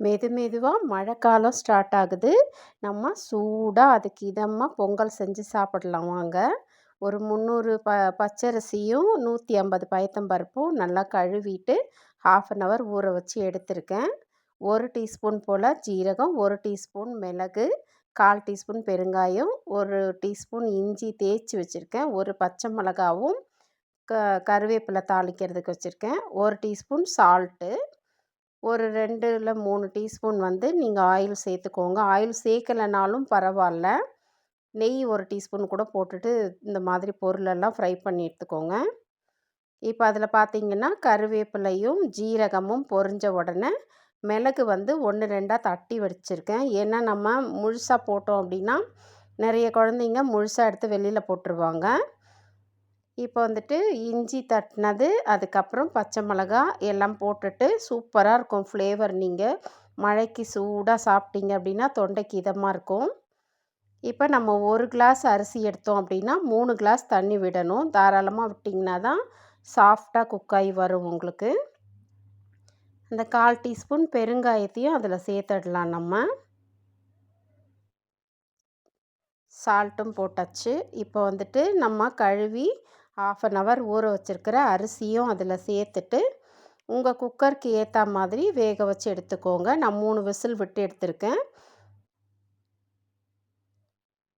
மெதுவா மழைக்காலம் ஸ்டார்ட் ஆகுது. நம்ம சூடா அதுக்கு இதமா பொங்கல் செஞ்சு சாப்பிடலாம் வாங்க. ஒரு 300 பச்சரிசியும் 150 பயத்தம்பருப்பும் நல்லா கழுவிட்டு 1/2 அன் ஹவர் ஊற வச்சு எடுத்திருக்கேன். 1 டீஸ்பூன் போல் ஜீரகம், 1 டீஸ்பூன் மிளகு, 1/4 டீஸ்பூன் பெருங்காயம், 1 டீஸ்பூன் இஞ்சி தேய்ச்சி வச்சுருக்கேன், 1 பச்சை மிளகாவும் கருவேப்பிலை தாளிக்கிறதுக்கு வச்சுருக்கேன், 1 டீஸ்பூன் சால்ட்டு, ஒரு 2 இல்ல 3 டீஸ்பூன் நீங்கள் ஆயில் சேர்த்துக்கோங்க. ஆயில் சேர்க்கலைனாலும் பரவாயில்ல. நெய் 1 டீஸ்பூன் கூட போட்டுட்டு இந்த மாதிரி பொருளெல்லாம் ஃப்ரை பண்ணி எடுத்துக்கோங்க. இப்போ அதில் பார்த்தீங்கன்னா கருவேப்பிலையும் ஜீரகமும் பொரிஞ்ச உடனே மிளகு 1, 2ஆக தட்டி வச்சுருக்கேன். ஏன்னா நம்ம முழுசாக போட்டோம் அப்படின்னா நிறைய குழந்தைங்க முழுசாக எடுத்து வெளியில் போட்டுருவாங்க. இப்போ இஞ்சி தட்டினது, அதுக்கப்புறம் பச்சை மிளகா எல்லாம் போட்டுட்டு சூப்பராக இருக்கும் ஃப்ளேவர். நீங்கள் மழைக்கு சூடாக சாப்பிட்டீங்க அப்படின்னா தொண்டைக்கு இதமாக இருக்கும். இப்போ நம்ம 1 கிளாஸ் அரிசி எடுத்தோம் அப்படின்னா 3 கிளாஸ் தண்ணி விடணும். தாராளமாக விட்டிங்கன்னா தான் சாஃப்டாக குக்காகி வரும் உங்களுக்கு. அந்த 1/4 டீஸ்பூன் பெருங்காயத்தையும் அதில் சேர்த்துடலாம் நம்ம. சால்ட்டும் போட்டாச்சு. இப்போ நம்ம கழுவி 1/2 அன் ஹவர் ஊற வச்சுருக்கிற அரிசியும் அதில் சேர்த்துட்டு உங்கள் குக்கருக்கு ஏற்ற மாதிரி வேக வச்சு எடுத்துக்கோங்க. நான் 3 விசில் விட்டு எடுத்திருக்கேன்.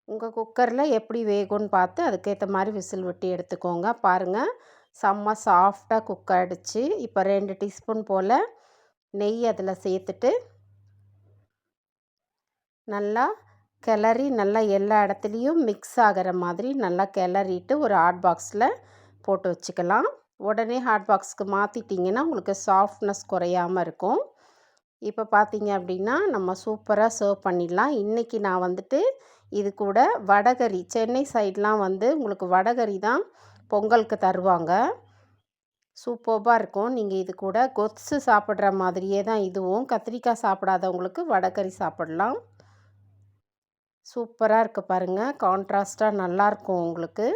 உங்கள் குக்கரில் எப்படி வேகும்னு பார்த்து அதுக்கேற்ற மாதிரி விசில் விட்டு எடுத்துக்கோங்க. பாருங்கள், செம்ம சாஃப்டாக குக் ஆகிடுச்சு. இப்போ 2 டீஸ்பூன் போல் நெய் அதில் சேர்த்துட்டு நல்லா கிளறி நல்லா எல்லா இடத்துலையும் மிக்ஸ் ஆகிற மாதிரி நல்லா கிளறிட்டு ஒரு ஹாட் பாக்ஸில் போட்டு வச்சுக்கலாம். உடனே ஹாட் பாக்ஸுக்கு மாற்றிட்டிங்கன்னா உங்களுக்கு சாஃப்ட்னஸ் குறையாமல் இருக்கும். இப்போ பார்த்தீங்க அப்படின்னா நம்ம சூப்பராக சர்வ் பண்ணிடலாம். இன்றைக்கி நான் இது கூட வடகறி, சென்னை சைட்லாம் உங்களுக்கு வடகறி தான் பொங்கலுக்கு தருவாங்க. சூப்பராக இருக்கும். நீங்கள் இது கூட கொத்து சாப்பிட்ற மாதிரியே தான் இதுவும். கத்திரிக்காய் சாப்பிடாதவங்களுக்கு வடகறி சாப்பிட்லாம். சூப்பராக இருக்குது பாருங்கள். கான்ட்ராஸ்ட்டாக நல்லாயிருக்கும் உங்களுக்கு.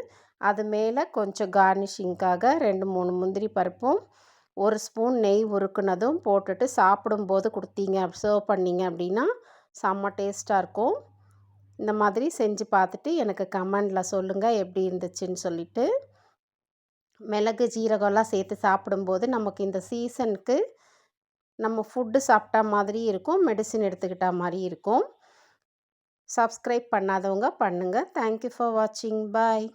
அது மேலே கொஞ்சம் கார்னிஷிங்காக 2, 3 முந்திரி பருப்பும் 1 ஸ்பூன் நெய் உருக்குனதும் போட்டுட்டு சாப்பிடும்போது கொடுத்தீங்க, சர்வ் பண்ணிங்க அப்படின்னா செம்ம டேஸ்ட்டாக இருக்கும். இந்த மாதிரி செஞ்சு பார்த்துட்டு எனக்கு கமெண்டில் சொல்லுங்கள் எப்படி இருந்துச்சுன்னு சொல்லிவிட்டு. மிளகு ஜீரகம்லாம் சேர்த்து சாப்பிடும்போது நமக்கு இந்த சீசனுக்கு நம்ம ஃபுட்டு சாப்பிட்டா மாதிரி இருக்கும், மெடிசின் எடுத்துக்கிட்டா மாதிரி இருக்கும். சப்ஸ்கிரைப் பண்ணாதவங்க பண்ணுங்கள். தேங்க்யூ ஃபார் வாட்சிங். பாய்.